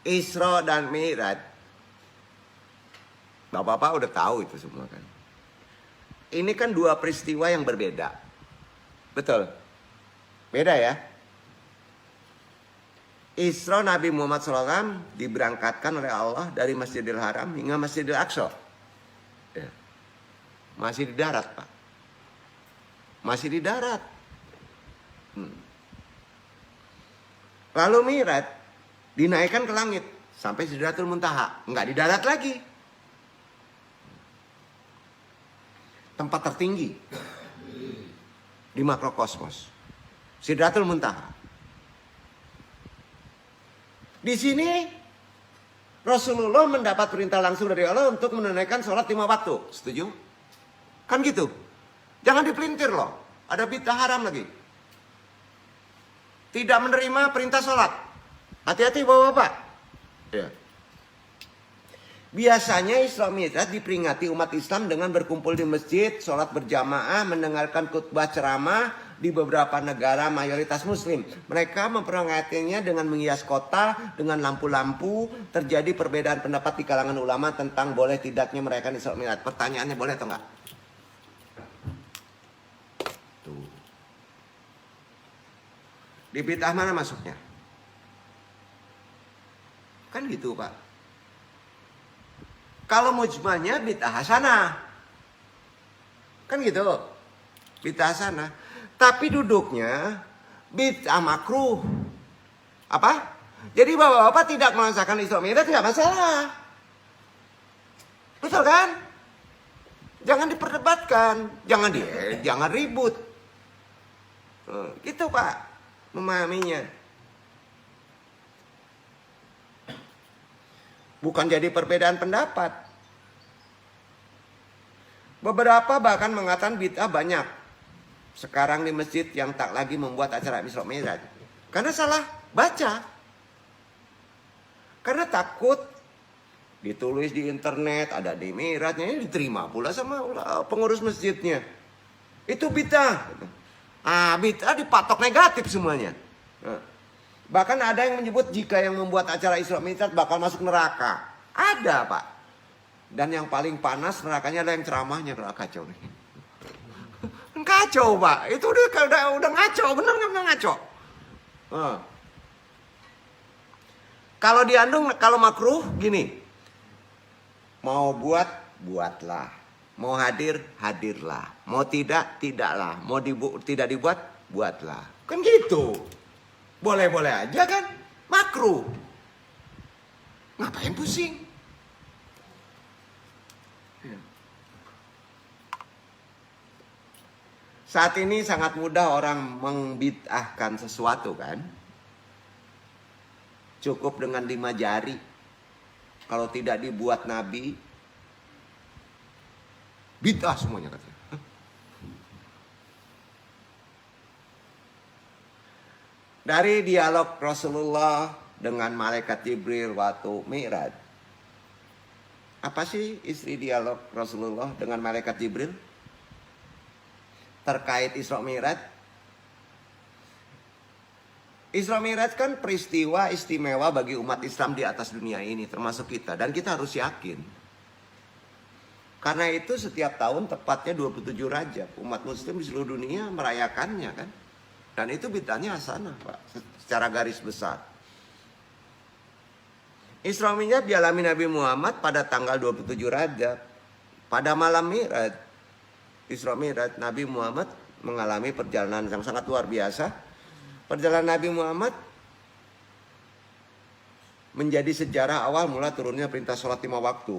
Isra dan Mi'raj, Bapak-bapak udah tahu itu semua kan. Ini kan dua peristiwa yang berbeda. Betul? Beda ya? Isra Nabi Muhammad SAW diberangkatkan oleh Allah dari Masjidil Haram hingga Masjidil Aqsa. Ya. Masih di darat, Pak. Masih di darat. Lalu Mi'raj dinaikkan ke langit sampai Sidratul Muntaha. Enggak di darat lagi. Tempat tertinggi di makrokosmos. Sidratul Muntaha. Di sini Rasulullah mendapat perintah langsung dari Allah untuk menunaikan sholat 5 waktu. Setuju? Kan gitu. Jangan dipelintir loh. Ada bid'ah haram lagi. Tidak menerima perintah sholat. Hati-hati bapak-bapak. Ya. Biasanya Isra Mi'raj diperingati umat Islam dengan berkumpul di masjid, sholat berjamaah, mendengarkan khutbah ceramah di beberapa negara mayoritas muslim. Mereka memperingatinya dengan menghias kota, dengan lampu-lampu. Terjadi perbedaan pendapat di kalangan ulama tentang boleh tidaknya merayakan Isra Mi'raj. Pertanyaannya boleh atau enggak? Tuh. Di bid'ah mana masuknya? Kan gitu Pak. Kalau mujmalnya bid'ah hasanah. Kan gitu. Bid'ah hasanah. Tapi duduknya bid'ah makruh. Apa? Jadi bapak-bapak tidak merasakan Isra Mi'raj tidak masalah. Betul kan? Jangan diperdebatkan. Jangan ribut. Gitu Pak. Memahaminya. Bukan jadi perbedaan pendapat. Beberapa bahkan mengatakan bid'ah banyak sekarang di masjid yang tak lagi membuat acara Isra Mi'raj. Karena salah baca. Karena takut ditulis di internet ada di Mi'rajnya, ini diterima pula sama pengurus masjidnya. Itu bid'ah. Bid'ah dipatok negatif semuanya. Bahkan ada yang menyebut jika yang membuat acara Isra Mi'raj bakal masuk neraka. Ada Pak. Dan yang paling panas nerakanya ada yang ceramahnya. Kacau nih. Kacau Pak. Itu udah ngaco. Bener nggak ngaco? Kalau diandung, kalau makruh gini. Mau buatlah. Mau hadir, hadirlah. Mau tidak, tidaklah. Mau tidak dibuat, buatlah. Kan gitu. Boleh-boleh aja kan? Makruh. Ngapain pusing? Saat ini sangat mudah orang membid'ahkan sesuatu kan? Cukup dengan 5 jari. Kalau tidak dibuat Nabi, bid'ah semuanya katanya. Dari dialog Rasulullah dengan malaikat Jibril waktu Mi'raj. Apa sih isi dialog Rasulullah dengan malaikat Jibril? Terkait Isra Mi'raj. Isra Mi'raj kan peristiwa istimewa bagi umat Islam di atas dunia ini, termasuk kita. Dan kita harus yakin. Karena itu setiap tahun tepatnya 27 Rajab, umat muslim di seluruh dunia merayakannya kan. Dan itu bid'ahnya hasanah Pak, secara garis besar. Isra Mi'raj dialami Nabi Muhammad pada tanggal 27 Rajab. Pada malam Mi'raj, Isra Mi'raj, Nabi Muhammad mengalami perjalanan yang sangat luar biasa. Perjalanan Nabi Muhammad menjadi sejarah awal mula turunnya perintah sholat 5 waktu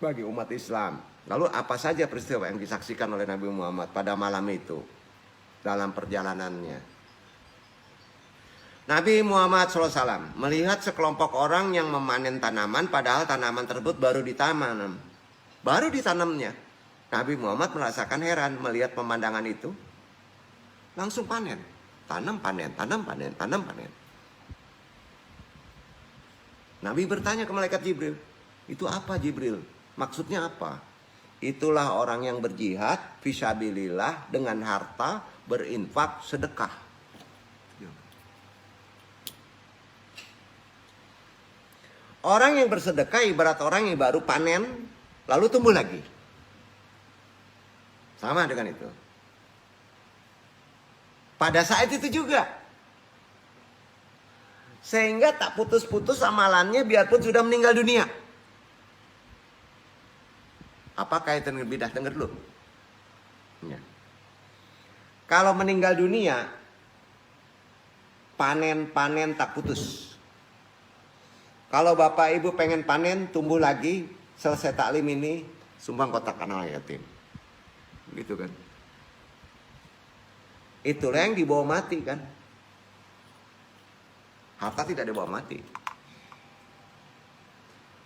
bagi umat Islam. Lalu apa saja peristiwa yang disaksikan oleh Nabi Muhammad pada malam itu dalam perjalanannya? Nabi Muhammad SAW melihat sekelompok orang yang memanen tanaman padahal tanaman tersebut baru ditanam. Baru ditanamnya. Nabi Muhammad merasakan heran melihat pemandangan itu. Langsung panen. Tanam panen, tanam panen, tanam panen. Nabi bertanya ke malaikat Jibril. Itu apa Jibril? Maksudnya apa? Itulah orang yang berjihad fisabilillah dengan harta, berinfak, sedekah. Orang yang bersedekah ibarat orang yang baru panen lalu tumbuh lagi. Sama dengan itu. Pada saat itu juga. Sehingga tak putus-putus amalannya biarpun sudah meninggal dunia. Apa kaitan dengan bidah? Dengar dulu. Ya. Kalau meninggal dunia, panen-panen tak putus. Kalau bapak ibu pengen panen, tumbuh lagi, selesai taklim ini, sumbang kotak anak yatim. Gitu kan. Itulah yang dibawa mati kan. Harta tidak dibawa mati.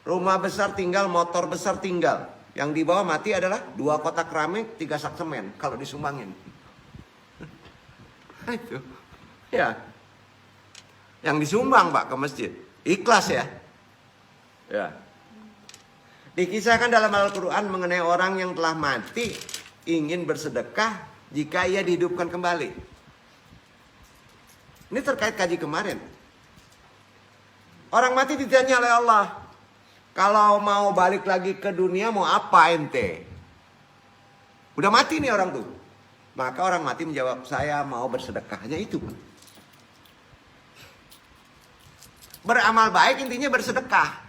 Rumah besar tinggal, motor besar tinggal. Yang dibawa mati adalah 2 kotak keramik, 3 sak semen. Kalau disumbangin. Itu. Ya. Yang disumbang Pak ke masjid. Ikhlas ya. Ya. Dikisahkan dalam Al-Quran mengenai orang yang telah mati ingin bersedekah jika ia dihidupkan kembali. Ini terkait kaji kemarin. Orang mati ditanya oleh Allah, kalau mau balik lagi ke dunia mau apa ente? Udah mati nih orang tuh. Maka orang mati menjawab, saya mau bersedekah. Hanya itu. Beramal baik intinya bersedekah.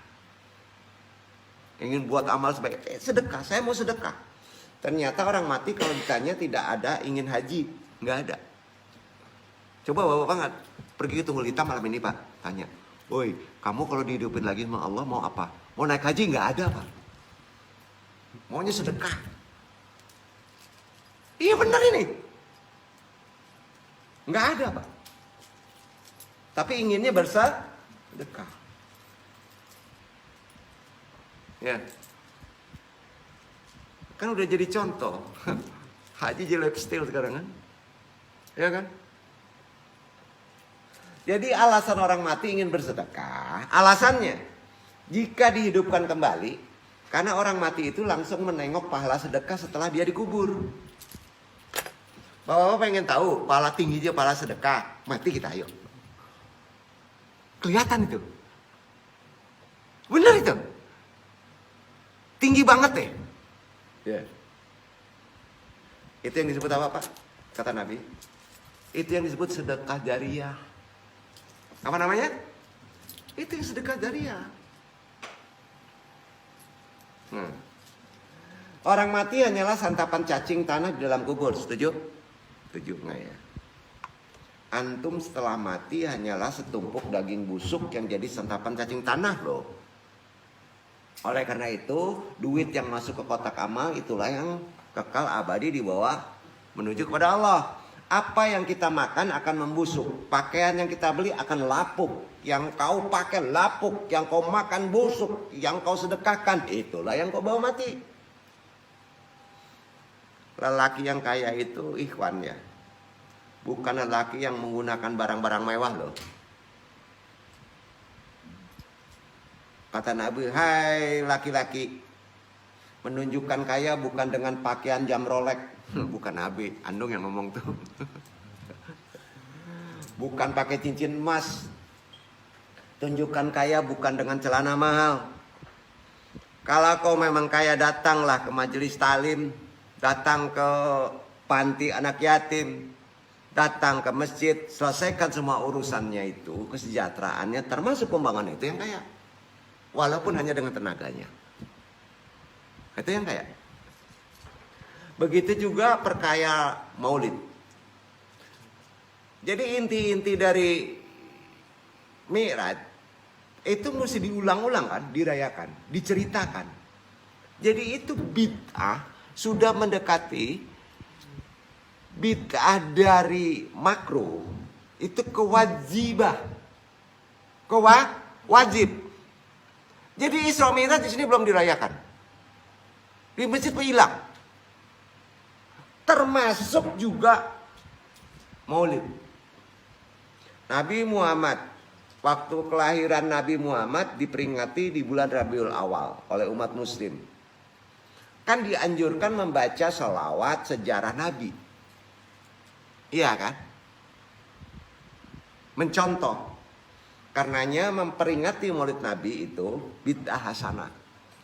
Ingin buat amal sebaik, sedekah, saya mau sedekah. Ternyata orang mati kalau ditanya tidak ada ingin haji, nggak ada. Coba bapak pergi ke Tunggul Hitam malam ini Pak, tanya, woi kamu kalau dihidupin lagi sama Allah mau apa? Mau naik haji? Nggak ada Pak. Maunya sedekah. Iya benar ini. Nggak ada Pak. Tapi inginnya bersedekah. Ya. Kan udah jadi contoh. Haji jadi lifestyle sekarang kan. Ya kan? Jadi alasan orang mati ingin bersedekah, alasannya jika dihidupkan kembali, karena orang mati itu langsung menengok pahala sedekah setelah dia dikubur. Bapak-bapak pengen tahu pahala tingginya pahala sedekah, mati kita ayo. Kelihatan itu. Benar itu. Tinggi banget deh. Ya. Itu yang disebut apa Pak? Kata Nabi. Itu yang disebut sedekah jariyah. Apa namanya? Itu yang sedekah jariyah. Orang mati hanyalah santapan cacing tanah di dalam kubur. Setuju? Setuju nggak ya? Antum setelah mati hanyalah setumpuk daging busuk yang jadi santapan cacing tanah loh. Oleh karena itu, duit yang masuk ke kotak amal itulah yang kekal abadi di bawah menuju kepada Allah. Apa yang kita makan akan membusuk. Pakaian yang kita beli akan lapuk. Yang kau pakai lapuk. Yang kau makan busuk. Yang kau sedekahkan. Itulah yang kau bawa mati. Lelaki yang kaya itu ikhwan ya. Bukan lelaki yang menggunakan barang-barang mewah loh. Kata Nabi, hai laki-laki. Menunjukkan kaya bukan dengan pakaian jam Rolex. Bukan Nabi, Andung yang ngomong tuh. Bukan pakai cincin emas. Tunjukkan kaya bukan dengan celana mahal. Kalau kau memang kaya, datanglah ke majelis talim, datang ke panti anak yatim, datang ke masjid, selesaikan semua urusannya itu, kesejahteraannya, termasuk pembangunan itu yang kaya. Walaupun hanya dengan tenaganya. Itu yang kaya. Begitu juga perkaya maulid. Jadi inti-inti dari Mi'raj itu mesti diulang-ulang kan, dirayakan, diceritakan. Jadi itu bid'ah sudah mendekati bid'ah dari makruh itu kewajibah. Wajib. Jadi Isra Mi'raj di sini belum dirayakan. Di masjid hilang. Termasuk juga maulid. Nabi Muhammad, waktu kelahiran Nabi Muhammad diperingati di bulan Rabiul Awal oleh umat muslim. Kan dianjurkan membaca sholawat sejarah Nabi. Iya kan? Mencontoh. Karenanya memperingati Maulid Nabi itu bid'ah hasanah.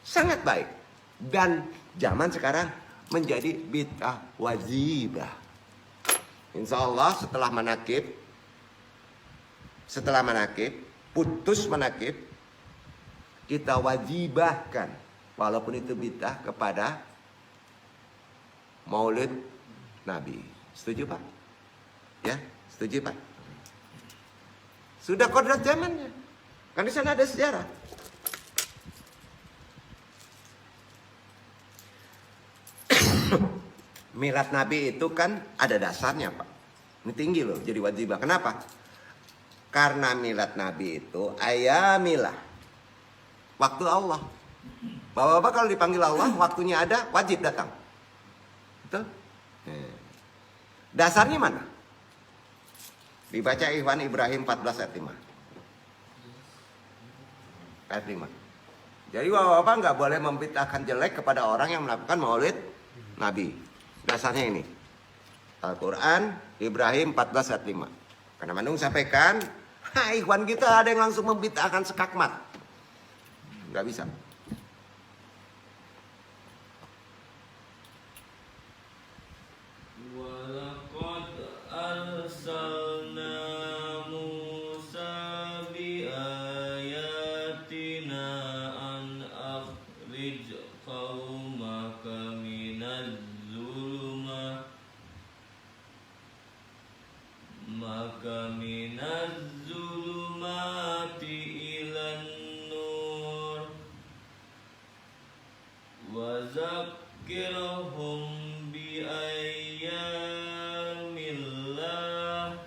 Sangat baik. Dan zaman sekarang menjadi bid'ah wajibah. Insya Allah setelah manakib, putus manakib, kita wajibahkan walaupun itu bid'ah kepada Maulid Nabi. Setuju Pak? Ya, setuju Pak? Sudah kodrat zamannya. Kan di sana ada sejarah. Milad Nabi itu kan ada dasarnya Pak. Ini tinggi loh jadi wajibah. Kenapa? Karena milad Nabi itu ayamilah. Waktu Allah. Bapak-bapak kalau dipanggil Allah, waktunya ada, wajib datang. Betul? Dasarnya mana? Dibaca Ikhwan Ibrahim 14 ayat 5. Ayat 5. Jadi bapak-bapak nggak boleh membid'ahkan jelek kepada orang yang melakukan maulid Nabi. Dasarnya ini. Al-Quran Ibrahim 14 ayat 5. Karena Bandung sampaikan, Ikhwan kita ada yang langsung membid'ahkan sekakmat. Nggak bisa. وذكرهم بأيام الله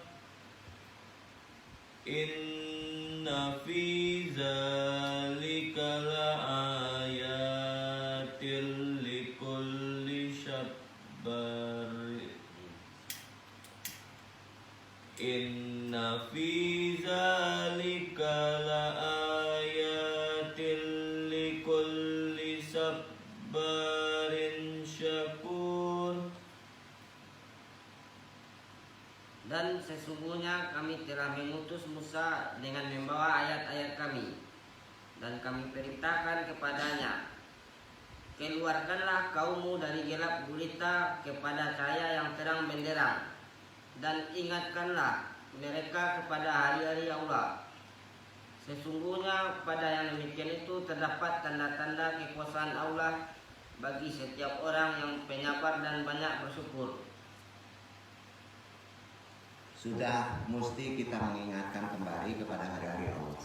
إن في ذلك لآيات لكل صبار إن في ذلك لآيات لكل صبار syakur. Dan sesungguhnya kami telah mengutus Musa dengan membawa ayat-ayat kami, dan kami perintahkan kepadanya, keluarkanlah kaummu dari gelap gulita kepada cahaya yang terang benderang, dan ingatkanlah mereka kepada hari-hari Allah. Sesungguhnya pada yang demikian itu terdapat tanda-tanda kekuasaan Allah bagi setiap orang yang penyabar dan banyak bersyukur. Sudah mesti kita mengingatkan kembali kepada hari-hari Allah.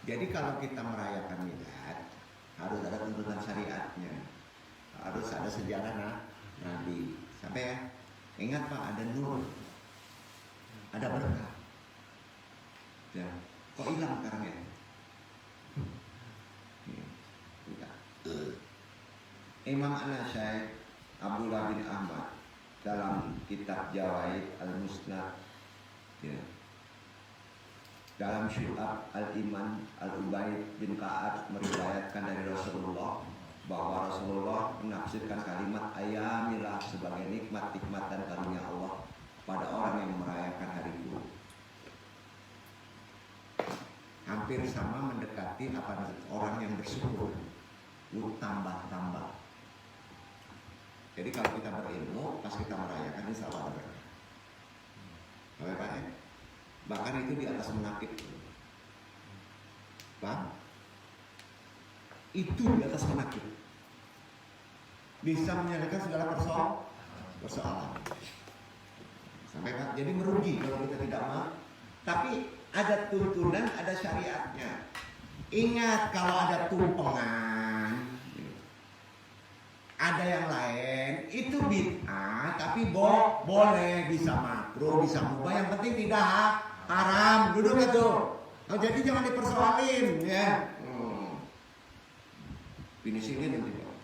Jadi kalau kita merayakan milad, harus ada tuntunan syariatnya, harus ada sejarah Nabi. Sampai ya, ingat Pak, ada nur, ada berkah. Ya, kok hilang sekarang ya? Imam An-Nasyai Abdullah bin Ahmad dalam kitab Jawaid Al-Musnad, ya, dalam Syu'ab Al-Iman Al-Ubaid bin Ka'ab meriwayatkan dari Rasulullah bahwa Rasulullah menafsirkan kalimat ayamilah sebagai nikmat-nikmat dan karunia Allah pada orang yang merayakan hari itu. Hampir sama mendekati apa orang yang bersyukur, tambah-tambah. Jadi kalau kita berilmu, pas kita merayakan insya Allah ada berkah. Bapak ya? Bahkan itu di atas menakib. Bang, itu di atas menakib. Bisa menyelesaikan segala persoalan. Sampai Pak, jadi merugi kalau kita tidak mau. Tapi ada tuntunan, ada syariatnya. Ingat kalau ada tumpengan, ada yang lain, itu bid'ah, tapi boleh, bisa makruh, bisa mubah, yang penting tidak haram. Duduk itu. Oh, jadi jangan dipersoalin, ya. Penicillin nanti Pak.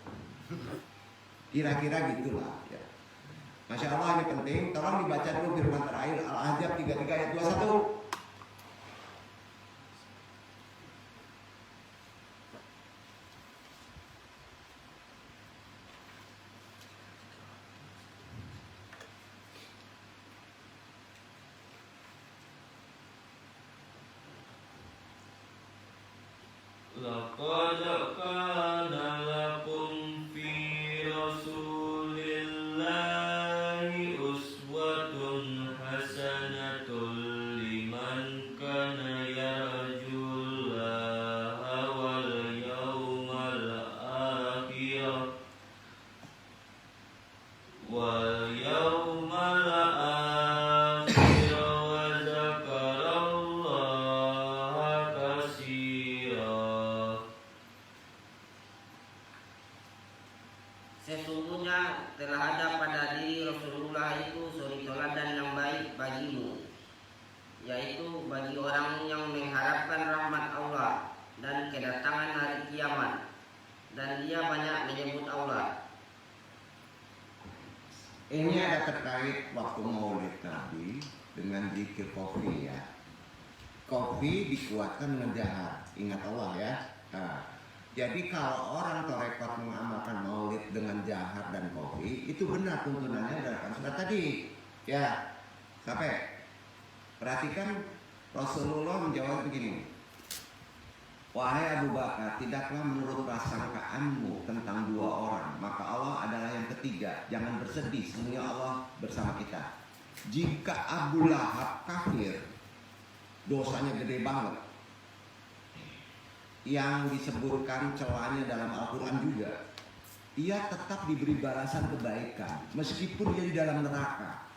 Kira-kira gitulah. Ya. Masya Allah, ini penting. Tolong dibaca dulu firman terakhir Al-Ahzab 33 ayat 21. laqad kana lakum fi rasulillahi uswatun hasanatun liman kana yarjullaha wal yawmal akhir wa zakarallaha katsira. Sesungguhnya telah ada pada diri Rasulullah itu suri teladan yang baik bagimu, yaitu bagi orang yang mengharapkan rahmat Allah dan kedatangan hari kiamat, dan dia banyak menyebut Allah. Ini ada terkait waktu Maulid Nabi dengan zikir kopi ya. Kopi dikuatkan dengan jahar, ingat Allah ya. Nah, jadi kalau orang torekot mengamalkan Maulid dengan jahar dan kopi, itu benar tuntunannya adalah sudah tadi ya. Sampai perhatikan Rasulullah menjawab begini. Wahai Abu Bakar, tidaklah menurut prasangkaanmu tentang dua orang, maka Allah adalah yang ketiga. Jangan bersedih, sesungguhnya Allah bersama kita. Jika Abu Lahab kafir, dosanya gede banget. Yang disebutkan celahnya dalam Al-Quran juga, ia tetap diberi balasan kebaikan meskipun dia di dalam neraka,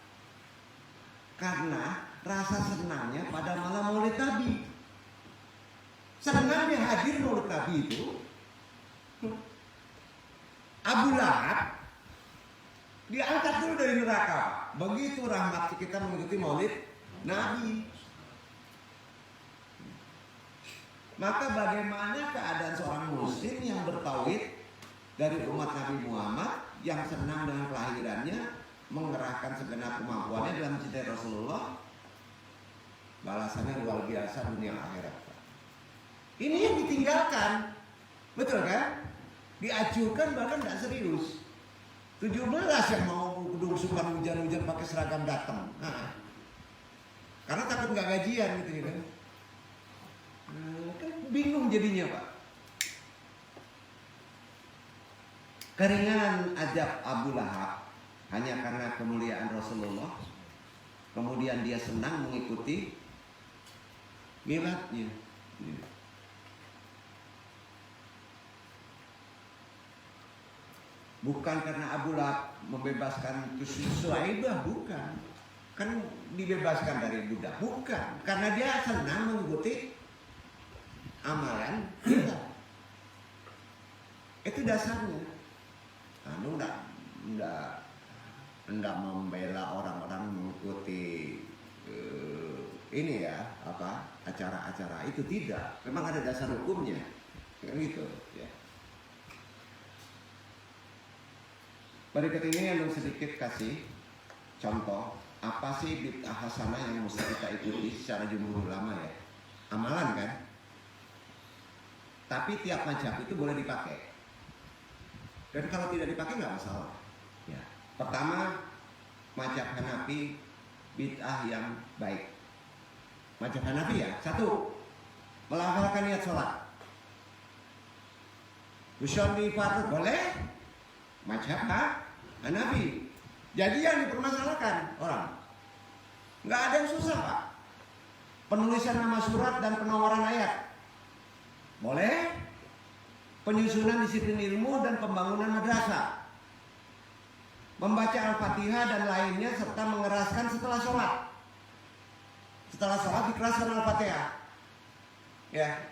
karena rasa senangnya pada malam Maulid Nabi. Senangnya hadir Maulid Nabi itu. Abu Lahab diangkat dulu dari neraka. Begitu rahmat kita mengikuti Maulid Nabi. Maka bagaimana keadaan seorang muslim yang bertauhid dari umat Nabi Muhammad yang senang dengan kelahirannya, mengerahkan segenap kemampuannya dalam mencintai Rasulullah, balasannya luar biasa dunia akhirat. Ini yang ditinggalkan, betul kan? Diajukan bahkan tidak serius. 17 yang mau kedungsukan hujan-hujan pakai seragam datang. Nah, karena takut nggak gajian gitu kan. Kan bingung jadinya Pak. Keringanan azab Abu Lahab hanya karena kemuliaan Rasulullah. Kemudian dia senang mengikuti miladnya. Bukan karena Abu Lahab membebaskan Suhaibah, bukan. Kan dibebaskan dari budak, bukan. Karena dia senang mengikuti amalan kita. Itu dasarnya. Anu enggak membela orang-orang mengikuti ini ya, apa acara-acara itu, tidak. Memang ada dasar hukumnya. Kan gitu, ya. Berikut ini yang sedikit kasih contoh apa sih bid'ah hasanah yang mesti kita ikuti secara jumhur ulama ya. Amalan kan. Tapi tiap mazhab itu boleh dipakai. Dan kalau tidak dipakai nggak masalah. Ya. Pertama, mazhab Hanafi bid'ah yang baik. Mazhab Hanafi ya, satu, melafalkan niat sholat. Usolli fardhu boleh. Mazhab Hanafi. Jadi yang dipermasalahkan orang, nggak ada yang susah Pak. Penulisan nama surat dan penomoran ayat boleh. Penyusunan disiplin ilmu dan pembangunan madrasah, membaca Al-Fatihah dan lainnya, serta mengeraskan setelah sholat. Setelah sholat dikeraskan Al-Fatihah. Ya.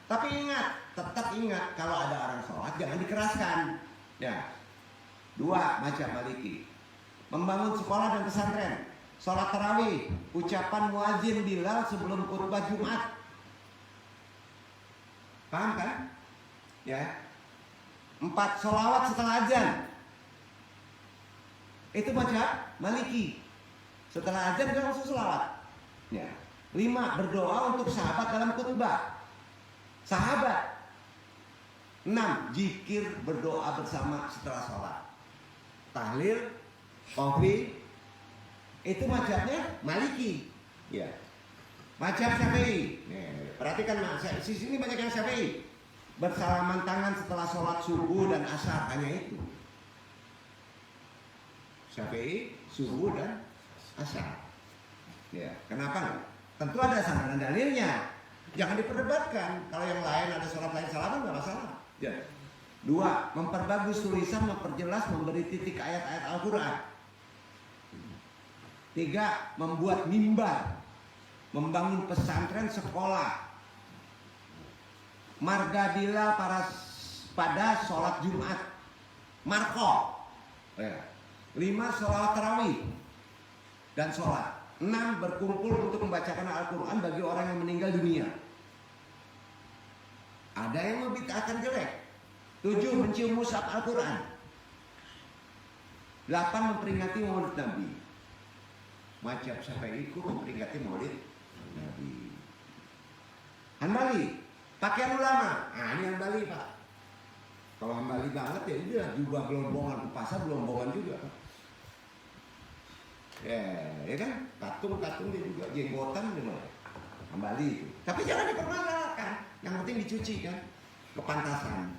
Tapi ingat, tetap ingat kalau ada orang sholat jangan dikeraskan. Ya. 2, mazhab Maliki. Membangun sekolah dan pesantren, sholat tarawih, ucapan muazin Bilal sebelum khutbah Jumat. Paham kan? Ya. 4, sholawat setelah azan. Itu mazhab Maliki. Setelah azan jangan langsung sholawat. Ya. 5, berdoa untuk sahabat dalam khutbah. Sahabat. 6, zikir berdoa bersama setelah sholat. Tahlil, kopi, itu mazhabnya Maliki. Ya. Mazhab Syafi'i. Perhatikan Mas, di sini banyak yang Syafi'i. bersalaman tangan setelah sholat subuh dan asar, hanya itu. Syafi'i, subuh dan asar. Ya, kenapa enggak? Tentu ada sandaran dalilnya. Jangan diperdebatkan. Kalau yang lain ada sholat lain salaman nggak masalah. Ya. 2. Memperbagus tulisan, memperjelas, memberi titik ayat-ayat Al-Quran. 3. Membuat mimbar, membangun pesantren, sekolah, marga Bilal pada sholat Jumat, marko. 5. Sholat tarawih dan sholat. 6. Berkumpul untuk membacakan Al-Quran bagi orang yang meninggal dunia. Ada yang membid'ahkan jelek. 7. Mencium mushaf Al-Quran. 8. Memperingati maulid Nabi. Mazhab Syafi'i memperingati maulid Nabi. Hambali, pakaian ulama. Nah, ini Hambali, Pak. Kalau Hambali banget ya udah jubah gelombongan, ke pasar gelombongan juga. Ya kan? Katung dia juga, jenggotan dia Hambali itu. Tapi jangan dipermasalahkan. Yang penting dicuci kan. Kepantasan.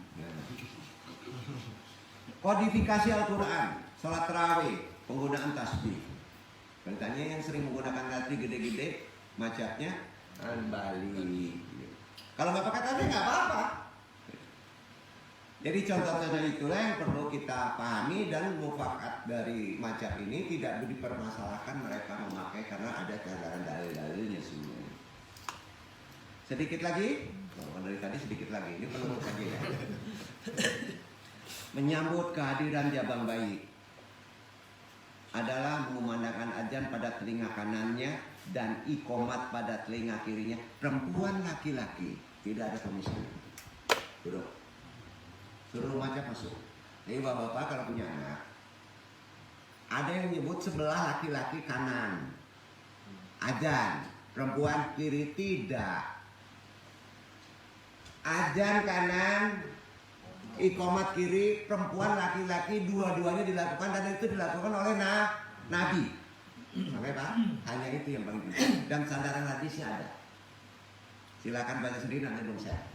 Kodifikasi Al-Quran, sholat tarawih, penggunaan tasbih. Katanya yang sering menggunakan latri gede-gede, macetnya Hambali. Kalau nggak pakai tasbih nggak apa-apa. Jadi contoh-contoh itulah yang perlu kita pahami, dan mufakat dari macet ini tidak dipermasalahkan mereka memakai karena ada cadaran dalil-dalilnya semuanya. Sedikit lagi, dari tadi sedikit lagi, ini penutup saja ya. Menyambut kehadiran Jabang Bayi adalah mengumandangkan azan pada telinga kanannya dan ikomat pada telinga kirinya. Perempuan laki-laki, tidak ada pemisahan. Duduk. Suruh macam masuk. Jadi bapak-bapak kalau punya anak, ada yang menyebut sebelah laki-laki kanan azan, perempuan kiri tidak. Azan kanan, ikomat kiri, perempuan laki-laki, dua-duanya dilakukan, dan itu dilakukan oleh Nabi. Sampai Pak, hanya itu yang paling penting. Dan sandaran hadisnya ada. Silakan baca sendiri, nanti belum saya.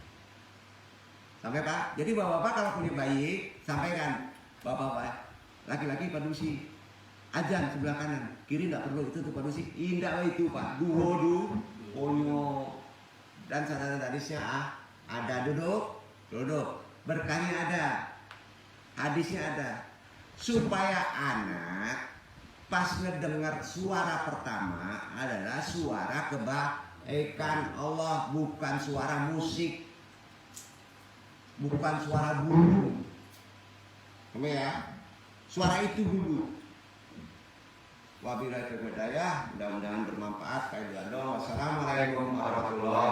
Sampai Pak. Jadi bapak-bapak kalau punya bayi, sampaikan, bapak-bapak laki-laki padusi, azan sebelah kanan, kiri tidak perlu, itu tuh padusi. Indah itu Pak. Onyo. Dan sandaran hadisnya ada, duduk. Berkahnya ada, hadisnya ada, supaya anak pas ngedengar suara pertama adalah suara kebaikan Allah, bukan suara musik, bukan suara burung. Ya, suara itu dulu. Wabillahi taufiq hidayah, mudah-mudahan bermanfaat. Wassalamualaikum warahmatullahi